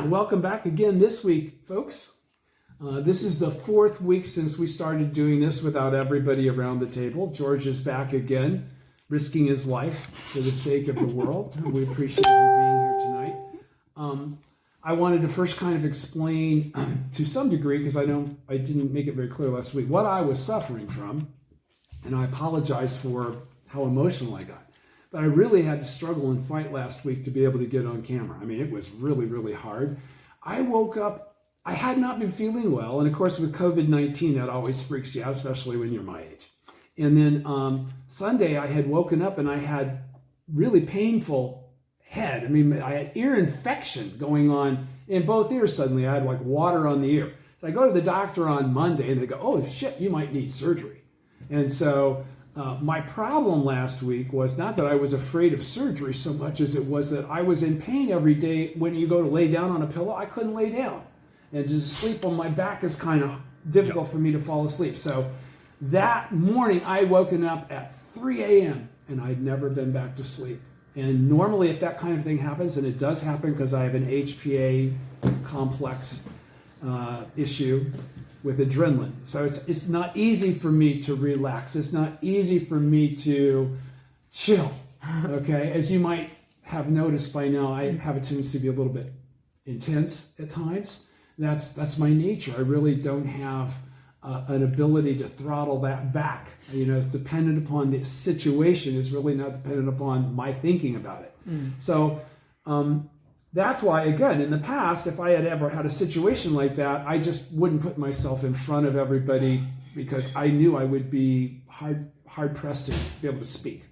Welcome back again this week, folks. This is the fourth week since we started doing this without everybody around the table. George is back again, risking his life for the sake of the world. We appreciate him being here tonight. I wanted to first kind of explain to some degree, because I know I didn't make it very clear last week, what I was suffering from. And I apologize for how emotional I got. But I really had to struggle and fight last week to be able to get on camera. I mean, it was really, really hard. I woke up, I had not been feeling well. And of course, with COVID-19, that always freaks you out, especially when you're my age. And then Sunday, I had woken up and I had really painful head. I mean, I had ear infection going on in both ears suddenly. I had like water on the ear. So I go to the doctor on Monday and they go, oh shit, you might need surgery. And so my problem last week was not that I was afraid of surgery so much as it was that I was in pain every day. When you go to lay down on a pillow, I couldn't lay down. And just sleep on my back is kind of difficult for me to fall asleep. So that morning I woken up at 3 a.m. and I'd never been back to sleep. And normally if that kind of thing happens, and it does happen because I have an HPA complex issue with adrenaline. So it's not easy for me to relax. It's not easy for me to chill, okay? As you might have noticed by now, I have a tendency to be a little bit intense at times. That's my nature. I really don't have an ability to throttle that back. You know, it's dependent upon the situation. It's really not dependent upon my thinking about it. So, that's why, again, in the past, if I had ever had a situation like that, I just wouldn't put myself in front of everybody because I knew I would be hard-pressed to be able to speak.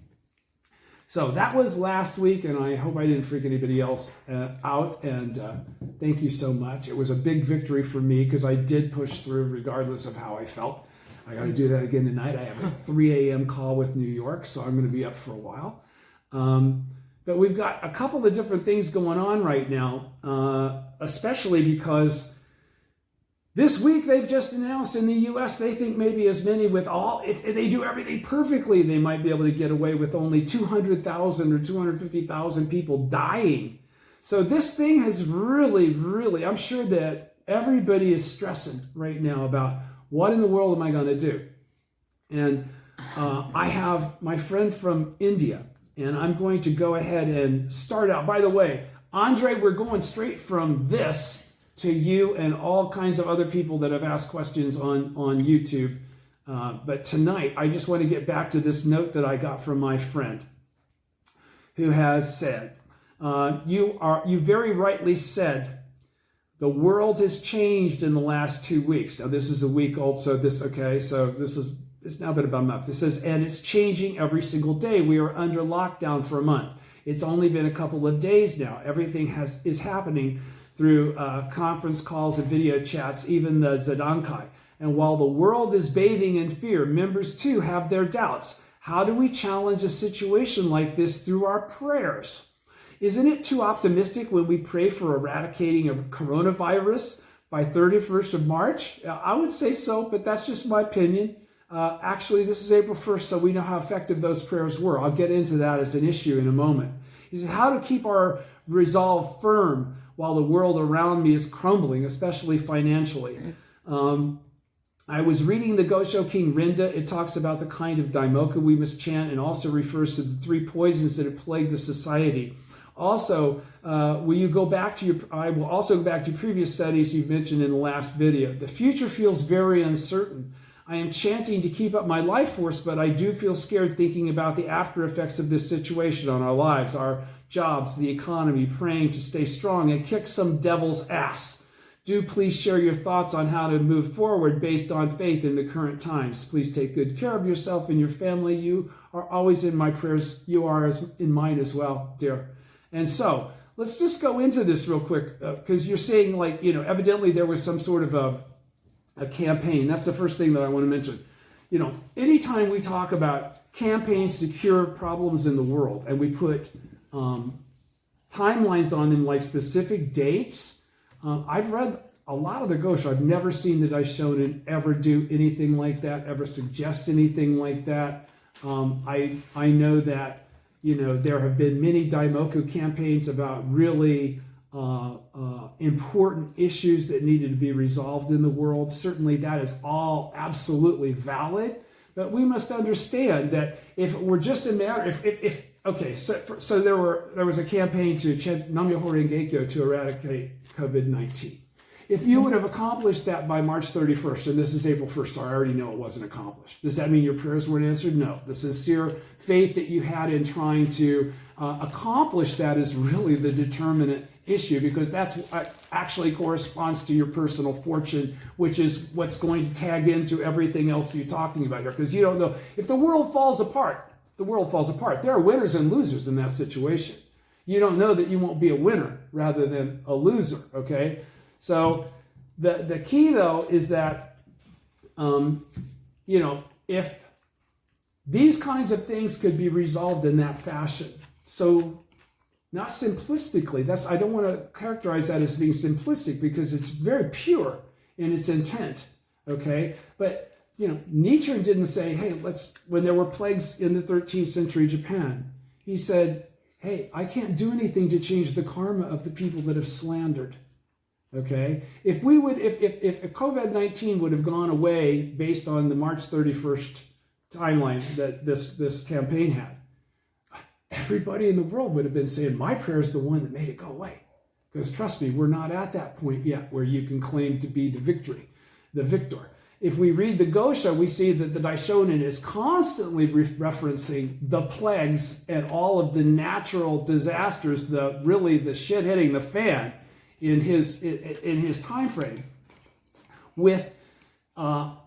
So that was last week, and I hope I didn't freak anybody else out, and thank you so much. It was a big victory for me because I did push through regardless of how I felt. I got to do that again tonight. I have a 3 a.m. call with New York, so I'm going to be up for a while. But we've got a couple of different things going on right now, especially because this week they've just announced in the U.S. they think maybe as many if they do everything perfectly, they might be able to get away with only 200,000 or 250,000 people dying. So this thing has really, really, I'm sure that everybody is stressing right now about what in the world am I going to do? And I have my friend from India. And I'm going to go ahead and start out. By the way, Andre, we're going straight from this to you and all kinds of other people that have asked questions on YouTube. But tonight, I just want to get back to this note that I got from my friend who has said, you very rightly said, the world has changed in the last 2 weeks. Now, this is a week old, so it's now been about a month. It says, and it's changing every single day. We are under lockdown for a month. It's only been a couple of days now. Everything is happening through conference calls and video chats, even the Zadankai. And while the world is bathing in fear, members too have their doubts. How do we challenge a situation like this through our prayers? Isn't it too optimistic when we pray for eradicating a coronavirus by 31st of March? I would say so, but that's just my opinion. Actually, this is April 1st, so we know how effective those prayers were. I'll get into that as an issue in a moment. He said, how to keep our resolve firm while the world around me is crumbling, especially financially. I was reading the Gosho King Rinda. It talks about the kind of daimoku we must chant and also refers to the 3 poisons that have plagued the society. Also, I will also go back to previous studies you've mentioned in the last video. The future feels very uncertain. I am chanting to keep up my life force, but I do feel scared thinking about the after effects of this situation on our lives, our jobs, the economy, praying to stay strong and kick some devil's ass. Do please share your thoughts on how to move forward based on faith in the current times. Please take good care of yourself and your family. You are always in my prayers. You are in mine as well, dear. And so let's just go into this real quick because you're saying evidently there was some sort of a campaign. That's the first thing that I want to mention. Anytime we talk about campaigns to cure problems in the world and we put timelines on them like specific dates, I've read a lot of the Gosho. I've never seen the Daishonin ever do anything like that, ever suggest anything like that. I know that, there have been many Daimoku campaigns about really important issues that needed to be resolved in the world. Certainly that is all absolutely valid, but we must understand that if it were just a matter, so there was a campaign to chant Nam-myoho Renge-kyo to eradicate COVID-19. If you would have accomplished that by March 31st, and this is April 1st, so I already know it wasn't accomplished. Does that mean your prayers weren't answered? No. The sincere faith that you had in trying to accomplish that is really the determinant issue, because that's what actually corresponds to your personal fortune, which is what's going to tag into everything else you're talking about here. Because you don't know, if the world falls apart, the world falls apart. There are winners and losers in that situation. You don't know that you won't be a winner rather than a loser, okay? So the key, though, is that, if these kinds of things could be resolved in that fashion, so not simplistically, I don't want to characterize that as being simplistic because it's very pure in its intent, okay? But, Nietzsche didn't say, hey, when there were plagues in the 13th century Japan, he said, hey, I can't do anything to change the karma of the people that have slandered. Okay, if COVID-19 would have gone away based on the March 31st timeline that this campaign had, everybody in the world would have been saying, my prayer is the one that made it go away. Because trust me, we're not at that point yet where you can claim to be the victor. If we read the Gosha, we see that the Daishonin is constantly referencing the plagues and all of the natural disasters, the shit hitting the fan in his time frame, with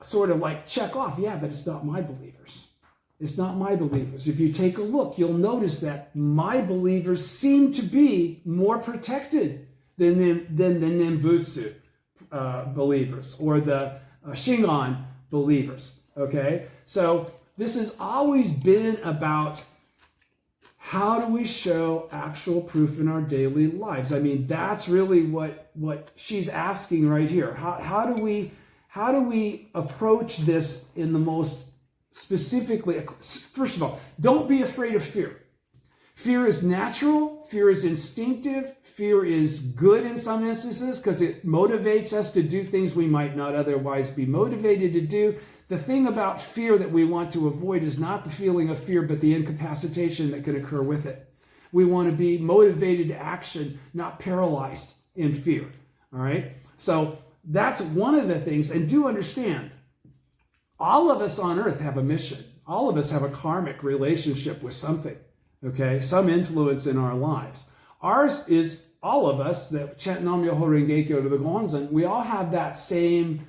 sort of like check off, yeah, but it's not my believers. It's not my believers. If you take a look, you'll notice that my believers seem to be more protected than the Nembutsu believers or the Shingon believers. Okay, so this has always been about, how do we show actual proof in our daily lives? I mean, that's really what she's asking right here. How do we approach this in the most specifically? First of all, don't be afraid of fear. Fear is natural. Fear is instinctive. Fear is good in some instances because it motivates us to do things we might not otherwise be motivated to do. The thing about fear that we want to avoid is not the feeling of fear, but the incapacitation that can occur with it. We want to be motivated to action, not paralyzed in fear. All right? So that's one of the things. And do understand, all of us on earth have a mission. All of us have a karmic relationship with something, okay? Some influence in our lives. Ours is, all of us that chant Nam-myoho Renge-kyo to the Gonzan, we all have that same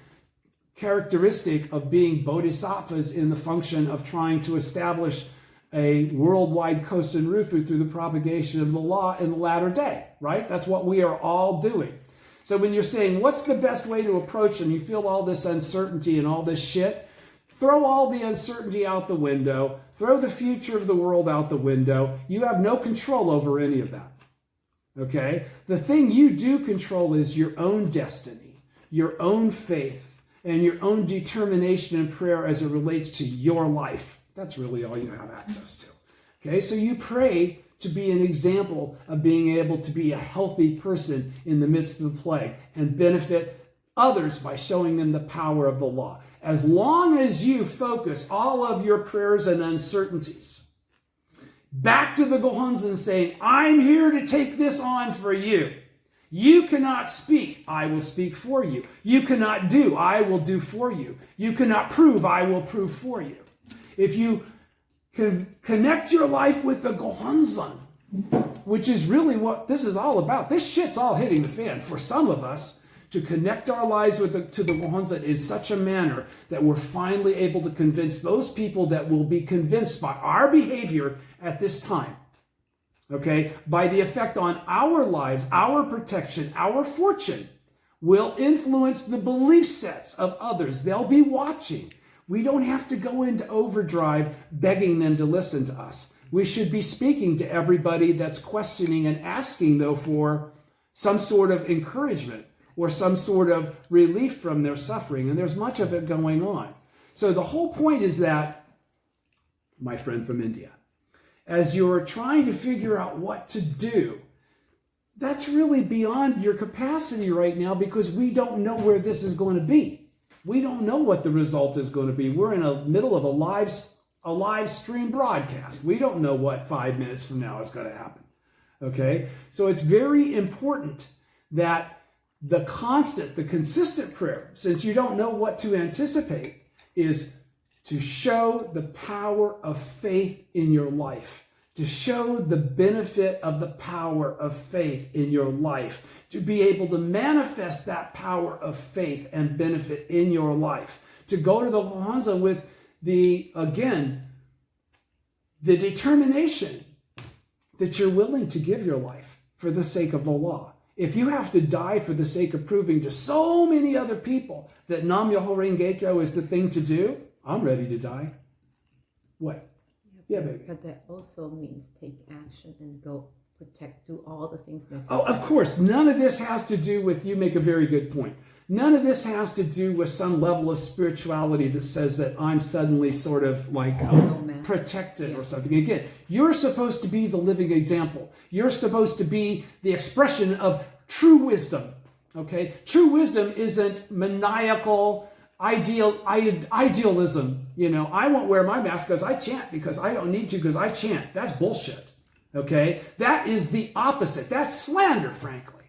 characteristic of being bodhisattvas in the function of trying to establish a worldwide Kosen Rufu through the propagation of the law in the latter day, right? That's what we are all doing. So when you're saying, what's the best way to approach, and you feel all this uncertainty and all this shit, throw all the uncertainty out the window, throw the future of the world out the window. You have no control over any of that, okay? The thing you do control is your own destiny, your own faith, and your own determination and prayer as it relates to your life. That's really all you have access to. Okay, so you pray to be an example of being able to be a healthy person in the midst of the plague and benefit others by showing them the power of the law. As long as you focus all of your prayers and uncertainties back to the Gohonzon saying, I'm here to take this on for you. You cannot speak, I will speak for you. You cannot do, I will do for you. You cannot prove, I will prove for you. If you can connect your life with the Gohonzon, which is really what this is all about. This shit's all hitting the fan. For some of us, to connect our lives to the Gohonzon in such a manner that we're finally able to convince those people that will be convinced by our behavior at this time, okay, by the effect on our lives, our protection, our fortune, will influence the belief sets of others. They'll be watching. We don't have to go into overdrive begging them to listen to us. We should be speaking to everybody that's questioning and asking, though, for some sort of encouragement or some sort of relief from their suffering. And there's much of it going on. So the whole point is that, my friend from India, as you're trying to figure out what to do, that's really beyond your capacity right now because we don't know where this is going to be. We don't know what the result is going to be. We're in the middle of a live stream broadcast. We don't know what 5 minutes from now is going to happen. Okay? So it's very important that the consistent prayer, since you don't know what to anticipate, is to show the power of faith in your life, to show the benefit of the power of faith in your life, to be able to manifest that power of faith and benefit in your life, to go to the Kwanzaa with the determination that you're willing to give your life for the sake of the law. If you have to die for the sake of proving to so many other people that Nam Myoho Renge Kyo is the thing to do, I'm ready to die. What? Yeah, baby. But that also means take action and go protect, do all the things necessary. Oh, of course. None of this has to do with, you make a very good point. None of this has to do with some level of spirituality that says that I'm suddenly sort of like protected or something. Again, you're supposed to be the living example. You're supposed to be the expression of true wisdom. Okay? True wisdom isn't maniacal idealism. You know, I won't wear my mask because I chant, because I don't need to because I chant. That's bullshit. Okay? That is the opposite. That's slander, frankly.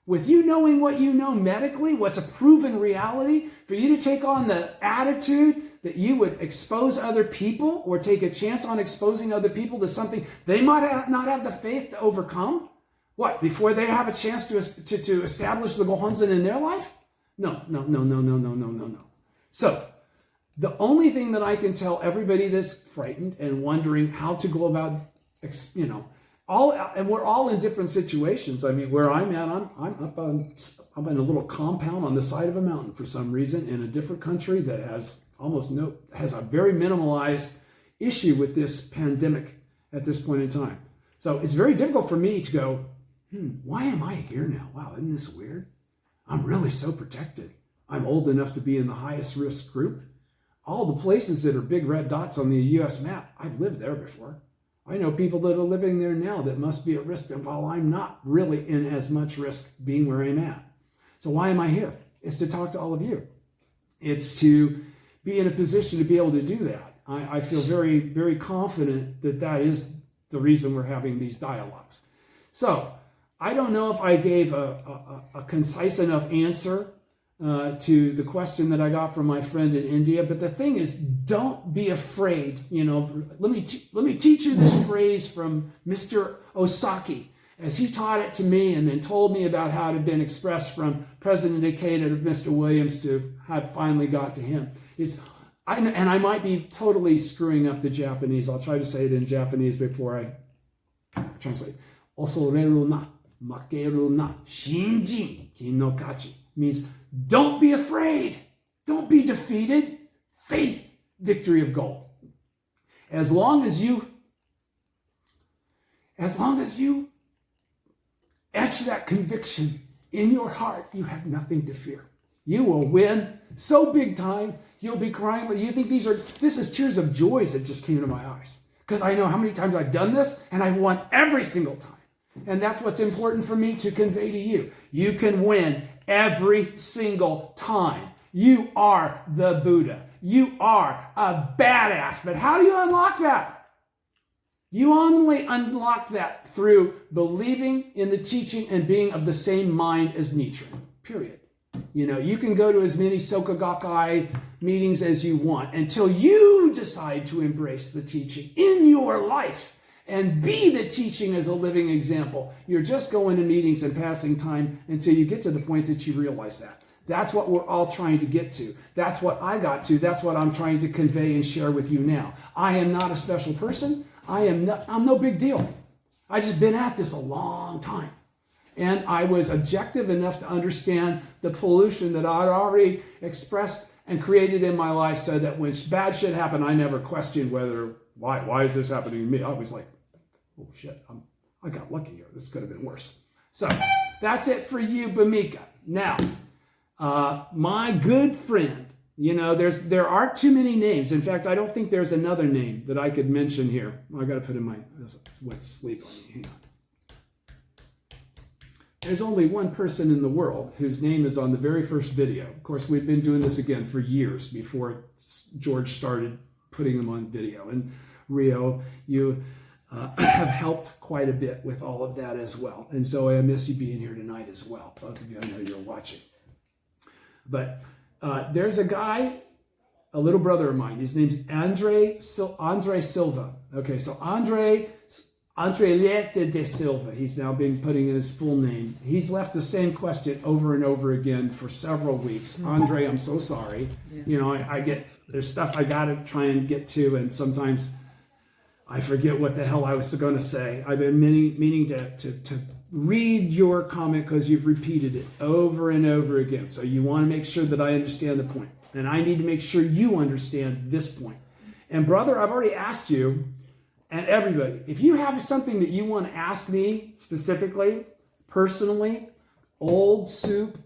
With you knowing what you know medically, what's a proven reality, for you to take on the attitude that you would expose other people or take a chance on exposing other people to something they might not have the faith to overcome, what, before they have a chance to establish the Gohonzon in their life? No. So, the only thing that I can tell everybody that's frightened and wondering how to go about, and we're all in different situations. I mean, where I'm at, I'm in a little compound on the side of a mountain for some reason in a different country that has a very minimalized issue with this pandemic at this point in time. So it's very difficult for me to go, why am I here now? Wow, isn't this weird? I'm really so protected. I'm old enough to be in the highest risk group. All the places that are big red dots on the U.S. map, I've lived there before. I know people that are living there now that must be at risk, and while I'm not really in as much risk being where I'm at. So why am I here? It's to talk to all of you. It's to be in a position to be able to do that. I feel very, very confident that that is the reason we're having these dialogues. So I don't know if I gave a concise enough answer to the question that I got from my friend in India. But the thing is, don't be afraid. Let me teach you this phrase from Mr. Osaki, as he taught it to me and then told me about how it had been expressed from President Ikeda to Mr. Williams to how it finally got to him. And I might be totally screwing up the Japanese. I'll try to say it in Japanese before I translate. Osoreru na, makeru na, shinjin kinokachi. Means don't be afraid. Don't be defeated. Faith, victory of gold. As long as you etch that conviction in your heart, you have nothing to fear. You will win so big time, you'll be crying. But you think this is tears of joy that just came to my eyes. Because I know how many times I've done this, and I've won every single time. And that's what's important for me to convey to you. You can win every single time. You are the Buddha. You are a badass. But how do you unlock that? You only unlock that through believing in the teaching and being of the same mind as Nichiren. Period. You can go to as many Soka Gakkai meetings as you want until you decide to embrace the teaching in your life and be the teaching as a living example. You're just going to meetings and passing time until you get to the point that you realize that. That's what we're all trying to get to. That's what I got to. That's what I'm trying to convey and share with you now. I am not a special person. I'm no big deal. I've just been at this a long time. And I was objective enough to understand the pollution that I'd already expressed and created in my life, so that when bad shit happened, I never questioned why is this happening to me? I was like, oh shit, I got lucky here. This could have been worse. So that's it for you, Bamika. Now, my good friend, there aren't too many names. In fact, I don't think there's another name that I could mention here. I got to put in my wet sleep on me. Hang on. there's only one person in the world whose name is on the very first video. Of course, we've been doing this again for years before George started putting them on video. And Rio, you have helped quite a bit with all of that as well. And so I miss you being here tonight as well. Both of you, I know you're watching. But there's a guy, a little brother of mine. His name's Andre Silva. Okay, so Andre Liete de Silva. He's now been putting in his full name. He's left the same question over and over again for several weeks. Andre, I'm so sorry. Yeah. You know, there's stuff I got to try and get to, and sometimes I forget what the hell I was going to say. I've been meaning to read your comment because you've repeated it over and over again. So you want to make sure that I understand the point. And I need to make sure you understand this point. And brother, I've already asked you, and everybody, if you have something that you want to ask me specifically, personally, old soup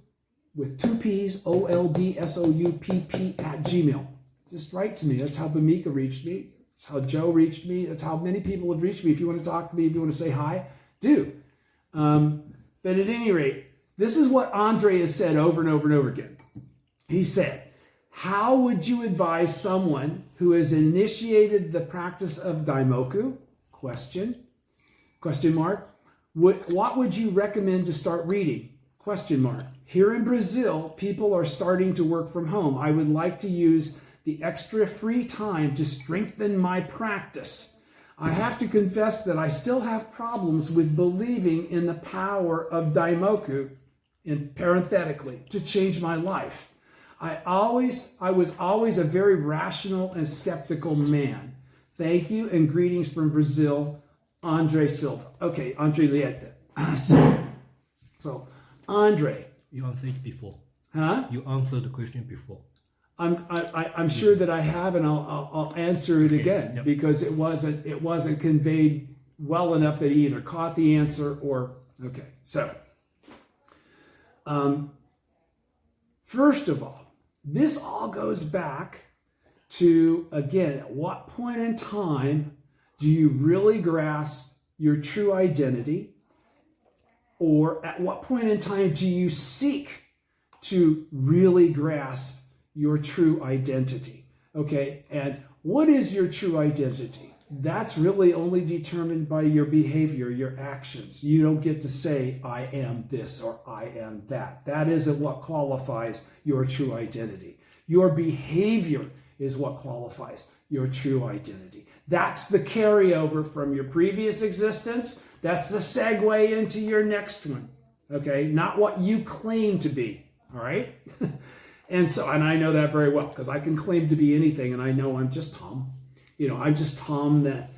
with 2 P's, OLDSOUPP @gmail. Just write to me. That's how Bamika reached me. That's how Joe reached me. That's how many people have reached me. If you want to talk to me, if you want to say hi, do. But at any rate, this is what Andre has said over and over and over again. He said, how would you advise someone who has initiated the practice of Daimoku? Question mark. What would you recommend to start reading? Question mark. Here in Brazil, people are starting to work from home. I would like to use the extra free time to strengthen my practice. I have to confess that I still have problems with believing in the power of Daimoku, and parenthetically, to change my life. I was always a very rational and skeptical man. Thank you and greetings from Brazil, Andre Silva. Okay, Andre Liete. So, Andre. You answered it before. Huh? You answered the question before. I'm sure that I have, and I'll answer it again because it wasn't conveyed well enough that he either caught the answer or okay. So, first of all, this all goes back to, again, at what point in time do you really grasp your true identity, or at what point in time do you seek to really grasp your true identity? Okay, and what is your true identity? That's really only determined by your behavior, your actions. You don't get to say, I am this or I am that. That isn't what qualifies your true identity. Your behavior is what qualifies your true identity. That's the carryover from your previous existence. That's the segue into your next one. Okay, not what you claim to be. All right? And I know that very well because I can claim to be anything, and I know I'm just Tom. You know, I'm just Tom that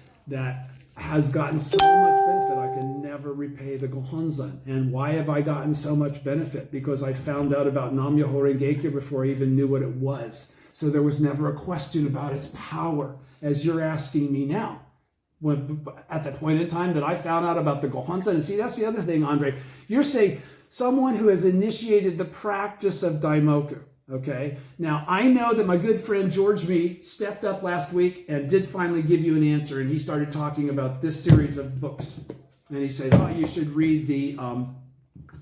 has gotten so much benefit I can never repay the Gohonzon. And why have I gotten so much benefit? Because I found out about Nam-myoho Renge-kyo before I even knew what it was. So there was never a question about its power, as you're asking me now. At the point in time that I found out about the Gohonzon, and see, that's the other thing, Andre. You're saying someone who has initiated the practice of Daimoku. Okay, now I know that my good friend George Mead stepped up last week and did finally give you an answer, and he started talking about this series of books. And he said, oh, you should read the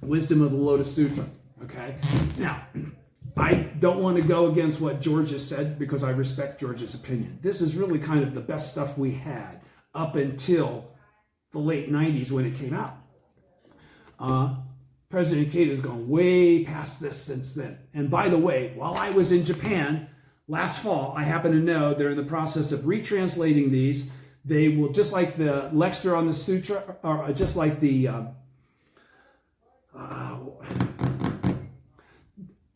Wisdom of the Lotus Sutra. Okay, now I don't want to go against what George has said because I respect George's opinion. This is really kind of the best stuff we had up until the late 90s when it came out. President Kate has gone way past this since then. And by the way, while I was in Japan last fall, I happen to know they're in the process of retranslating these. They will, just like the lecture on the sutra, or just like the,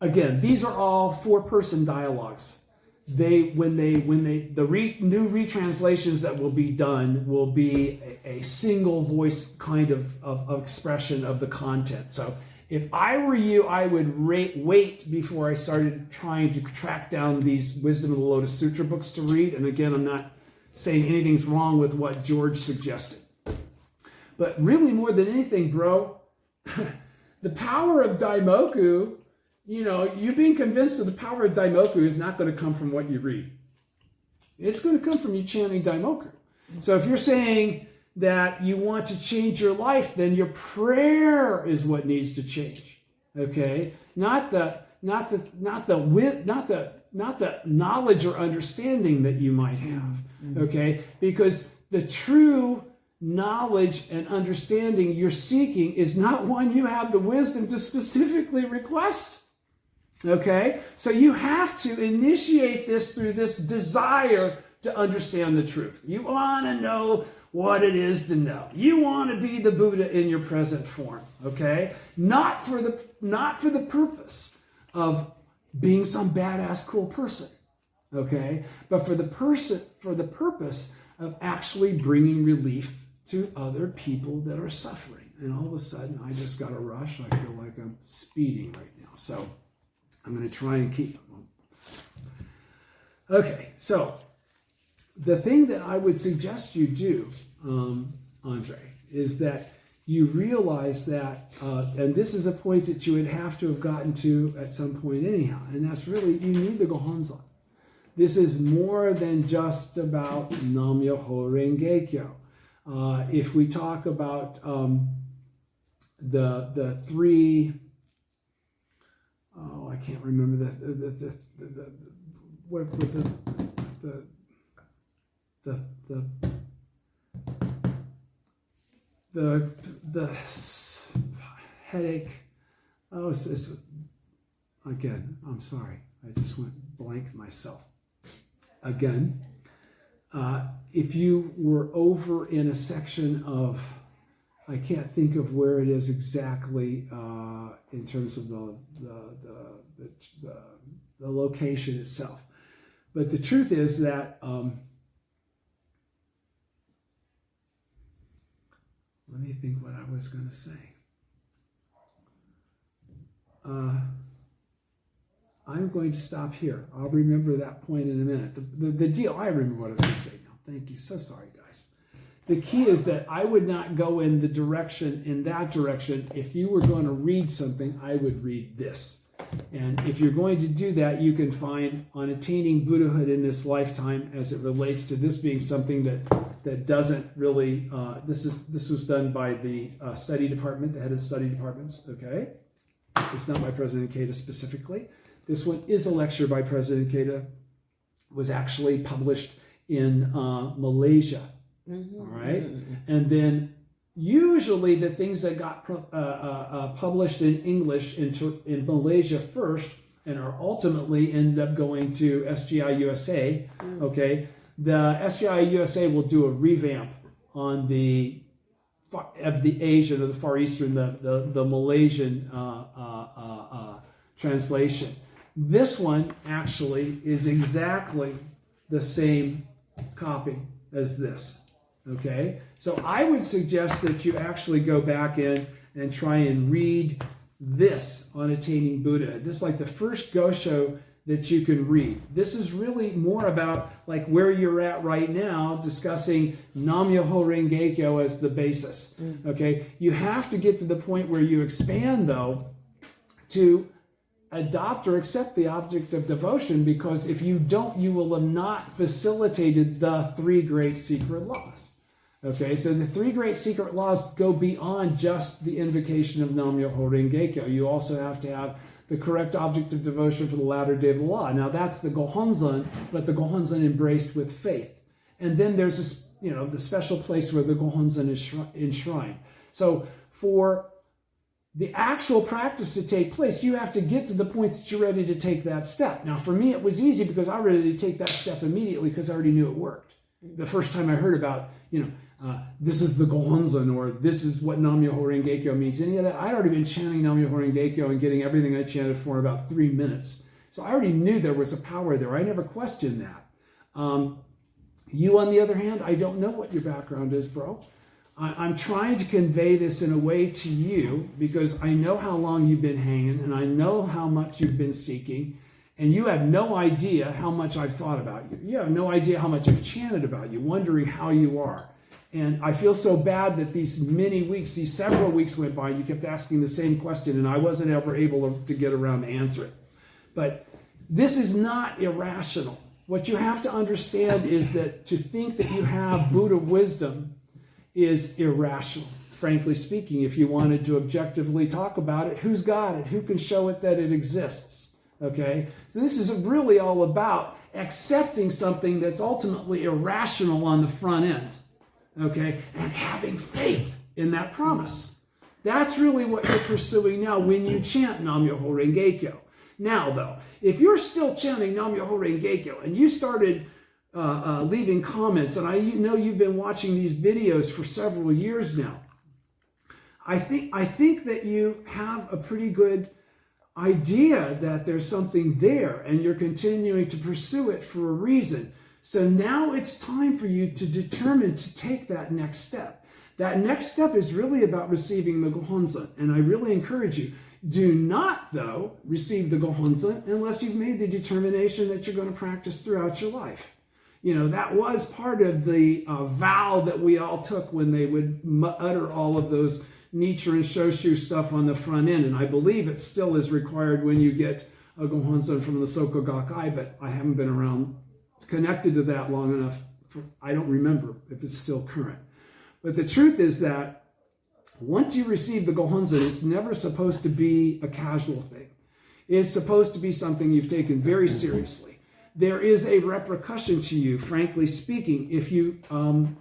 again, these are all 4-person dialogues. New retranslations that will be done will be a single voice kind of expression of the content. So if I were you, I would wait before I started trying to track down these Wisdom of the Lotus Sutra books to read. And again, I'm not saying anything's wrong with what George suggested. But really, more than anything, bro, the power of Daimoku, you know, you being convinced of the power of Daimoku is not going to come from what you read. It's going to come from you chanting Daimoku. So if you're saying that you want to change your life, then your prayer is what needs to change. Okay? Not the knowledge or understanding that you might have. Okay? Because the true knowledge and understanding you're seeking is not one you have the wisdom to specifically request. Okay? So you have to initiate this through this desire to understand the truth. You want to know what it is to know. You want to be the Buddha in your present form. Okay? Not for the purpose of being some badass cool person. Okay? But for the purpose of actually bringing relief to other people that are suffering. And all of a sudden, I just got a rush. I feel like I'm speeding right now. So I'm going to try and keep them. Okay, so the thing that I would suggest you do, Andre, is that you realize that, and this is a point that you would have to have gotten to at some point anyhow, and that's really, you need the Gohonzon. This is more than just about Nam-myoho Renge Kyo. If we talk about the three, I can't remember the headache. It's again. I'm sorry. I just went blank myself. Again. If you were over in a section of, I can't think of where it is exactly in terms of the location itself, but the truth is that let me think what I was going to say. I'm going to stop here. I'll remember that point in a minute. The deal, I remember what I was going to say now. Thank you. So sorry, guys. The key is that I would not go in that direction. If you were going to read something, I would read this. And if you're going to do that, you can find on attaining Buddhahood in this lifetime as it relates to this being something that doesn't really, this was done by the study department, the head of study departments, okay? It's not by President Keita specifically. This one is a lecture by President Keita. Was actually published in Malaysia, all right? And then usually the things that got published in English in Malaysia first and are ultimately end up going to SGI USA, okay? The SGI USA will do a revamp on the Asian or the Far Eastern, the Malaysian translation. This one actually is exactly the same copy as this, okay? So I would suggest that you actually go back in and try and read this on attaining Buddha. This is like the first Gosho that you can read. This is really more about like where you're at right now, discussing Nam-myoho Renge Kyo as the basis, okay? You have to get to the point where you expand, though, to adopt or accept the object of devotion, because if you don't, you will have not facilitated the three great secret laws. Okay, so the three great secret laws go beyond just the invocation of Nam-myoho Renge Kyo. You also have to have the correct object of devotion for the latter day of the law. Now that's the Gohonzon, but the Gohonzon embraced with faith. And then there's this, the special place where the Gohonzon is enshrined. So for the actual practice to take place, you have to get to the point that you're ready to take that step. Now, for me, it was easy because I was ready to take that step immediately because I already knew it worked. The first time I heard about, this is the Gohonzon, or this is what Nam-myoho Renge Kyo means, any of that, I'd already been chanting Nam-myoho Renge Kyo and getting everything I chanted for in about 3 minutes. So I already knew there was a power there. I never questioned that. You, on the other hand, I don't know what your background is, bro. I'm trying to convey this in a way to you because I know how long you've been hanging and I know how much you've been seeking, and you have no idea how much I've thought about you. You have no idea how much I've chanted about you, wondering how you are. And I feel so bad that these several weeks went by, you kept asking the same question and I wasn't ever able to get around to answer it. But this is not irrational. What you have to understand is that to think that you have Buddha wisdom is irrational. Frankly speaking, if you wanted to objectively talk about it, who's got it? Who can show it that it exists? Okay? So this is really all about accepting something that's ultimately irrational on the front end. Okay? And having faith in that promise. That's really what you're pursuing now when you chant Nam-myoho Renge-kyo. Now, though, if you're still chanting Nam-myoho Renge-kyo and you started leaving comments, and I know you've been watching these videos for several years now, I think that you have a pretty good idea that there's something there and you're continuing to pursue it for a reason. So now it's time for you to determine to take that next step. That next step is really about receiving the Gohonzon. And I really encourage you, do not, though, receive the Gohonzon unless you've made the determination that you're going to practice throughout your life. You know, that was part of the vow that we all took when they would utter all of those Nichiren Shoshu stuff on the front end. And I believe it still is required when you get a Gohonzon from the Soka Gakkai, but I haven't been around connected to that long enough. I don't remember if it's still current. But the truth is that once you receive the Gohonzon, it's never supposed to be a casual thing. It's supposed to be something you've taken very seriously. There is a repercussion to you, frankly speaking, if you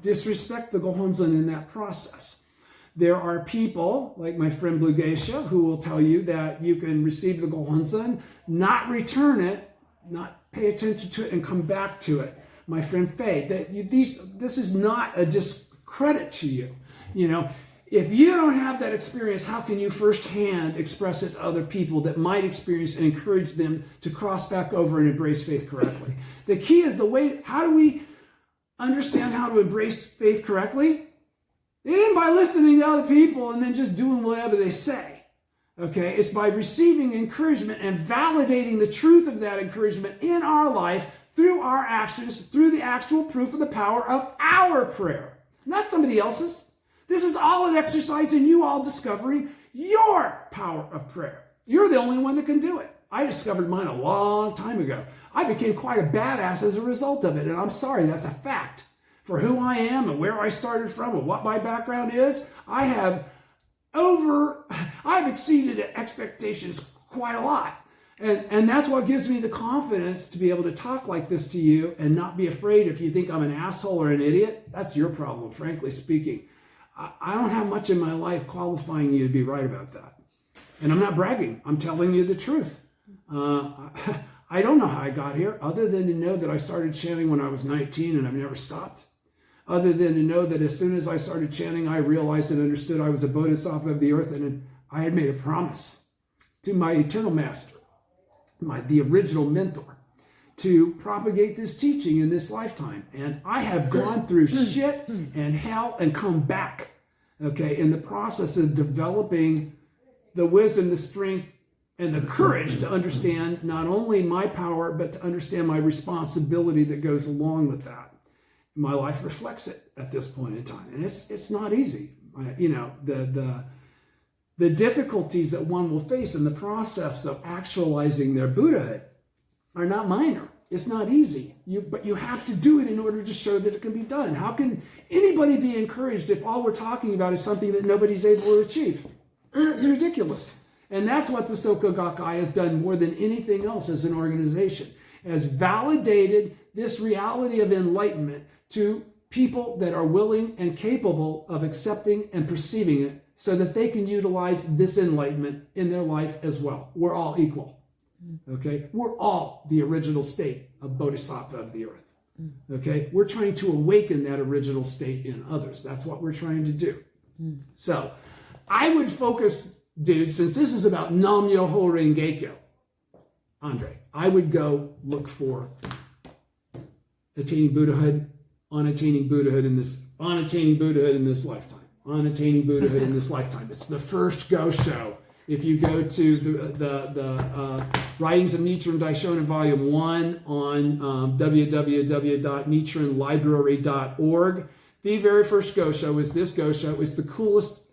disrespect the Gohonzon in that process. There are people, like my friend Blue Geisha, who will tell you that you can receive the Gohonzon, not return it, not pay attention to it, and come back to it. My friend Faye, this is not a discredit to you. You know, if you don't have that experience, how can you firsthand express it to other people that might experience and encourage them to cross back over and embrace faith correctly? The key is how do we understand how to embrace faith correctly? It isn't by listening to other people and then just doing whatever they say. Okay? It's by receiving encouragement and validating the truth of that encouragement in our life through our actions, through the actual proof of the power of our prayer, not somebody else's. This is all an exercise in you all discovering your power of prayer. You're the only one that can do it. I discovered mine a long time ago. I became quite a badass as a result of it, and I'm sorry, that's a fact. For who I am and where I started from and what my background is, I've exceeded expectations quite a lot. And that's what gives me the confidence to be able to talk like this to you and not be afraid if you think I'm an asshole or an idiot. That's your problem, frankly speaking. I don't have much in my life qualifying you to be right about that. And I'm not bragging. I'm telling you the truth. I don't know how I got here other than to know that I started chanting when I was 19 and I've never stopped. Other than to know that as soon as I started chanting, I realized and understood I was a bodhisattva of the earth, and I had made a promise to my eternal master, the original mentor, to propagate this teaching in this lifetime. And I have gone through shit and hell and come back, okay, in the process of developing the wisdom, the strength, and the courage to understand not only my power, but to understand my responsibility that goes along with that. My life reflects it at this point in time. And it's not easy. You know, the difficulties that one will face in the process of actualizing their Buddhahood are not minor. It's not easy. But you have to do it in order to show that it can be done. How can anybody be encouraged if all we're talking about is something that nobody's able to achieve? It's ridiculous. And that's what the Soka Gakkai has done more than anything else as an organization. Has validated this reality of enlightenment to people that are willing and capable of accepting and perceiving it so that they can utilize this enlightenment in their life as well. We're all equal. Okay? We're all the original state of bodhisattva of the earth. Okay? We're trying to awaken that original state in others. That's what we're trying to do. So, I would focus, dude, since this is about Nam-myoho Renge-kyo, Andre, I would go look for attaining Buddhahood, on attaining Buddhahood in this lifetime, on attaining Buddhahood in this lifetime. It's the first Go show. If you go to the Writings of Nichiren Daishonin Volume 1 on www.nichirenlibrary.org, the very first Go show is this Go show. It's the coolest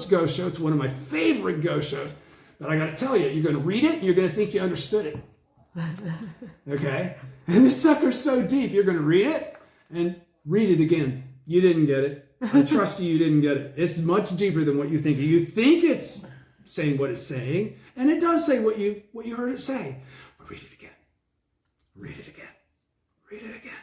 Go show. It's one of my favorite Go shows. But I got to tell you, you're going to read it and you're going to think you understood it. Okay? And this sucker's so deep, you're going to read it and read it again. You didn't get it. I trust you didn't get it. It's much deeper than what you think. You think it's saying what it's saying, and it does say what you heard it say. But read it again. Read it again. Read it again.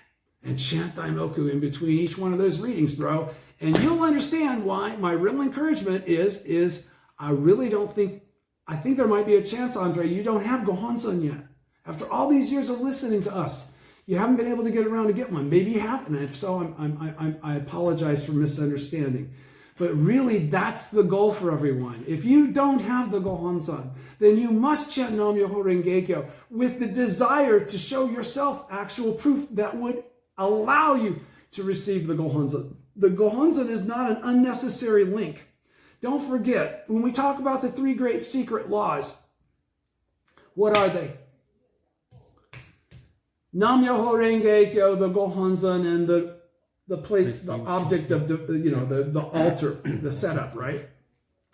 And chant Daimoku in between each one of those readings, bro. And you'll understand why my real encouragement is I really don't think, I think there might be a chance, Andre, you don't have Gohonzon yet. After all these years of listening to us, you haven't been able to get around to get one. Maybe you haven't. And if so, I apologize for misunderstanding. But really, that's the goal for everyone. If you don't have the Gohonzon, then you must chant Nam-myoho Renge-kyo with the desire to show yourself actual proof that would allow you to receive the Gohonzon. The Gohonzon is not an unnecessary link. Don't forget, when we talk about the 3 great secret laws, what are they? Nam-myoho Renge-kyo, the Gohonzon, and the place, the object of the altar, the setup, right?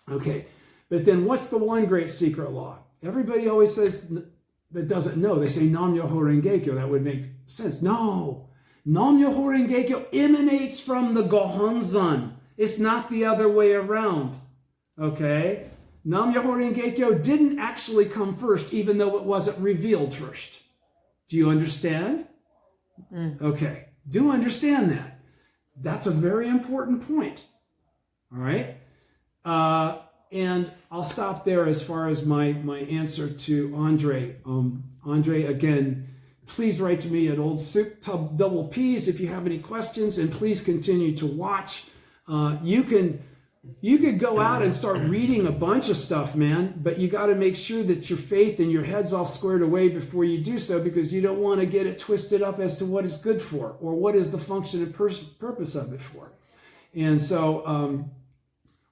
Okay, but then what's the one great secret law? Everybody always says that doesn't know. They say Nam-myoho Renge-kyo. That would make sense. No, Nam-myoho Renge-kyo emanates from the Gohonzon. It's not the other way around. Okay, Nam-myoho Renge-kyo didn't actually come first, even though it wasn't revealed first. Do you understand? Okay, do understand that. That's a very important point. All right? And I'll stop there as far as my answer to Andre. Andre, again, please write to me at Old Soup Tub Double P's if you have any questions, and please continue to watch. You could go out and start reading a bunch of stuff, man, but you got to make sure that your faith and your head's all squared away before you do so, because you don't want to get it twisted up as to what it's good for or what is the function and purpose of it for. And so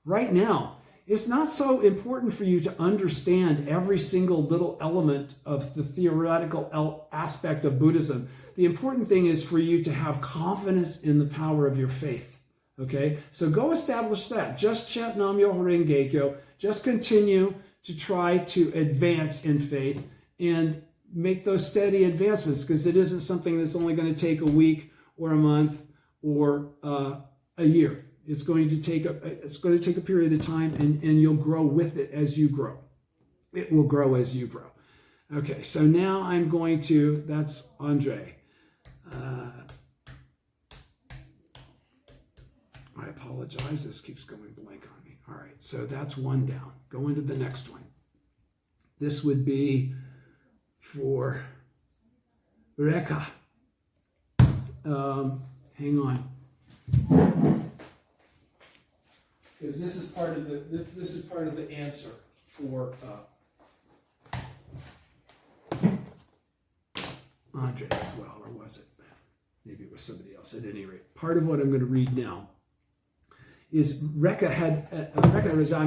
right now, it's not so important for you to understand every single little element of the theoretical aspect of Buddhism. The important thing is for you to have confidence in the power of your faith. Okay, so go establish that. Just chant Nam-myoho Renge-kyo. Just continue to try to advance in faith and make those steady advancements, because it isn't something that's only going to take a week or a month or a year. It's going to take a period of time, and you'll grow with it as you grow. It will grow as you grow. Okay, so now I'm going to, that's Andre. I apologize, this keeps going blank on me. All right, so that's one down. Go into the next one. This would be for Rekha. Hang on. Because this is part of the answer for Andre as well, or was it? Maybe it was somebody else. At any rate, part of what I'm going to read now is Rekha Rajani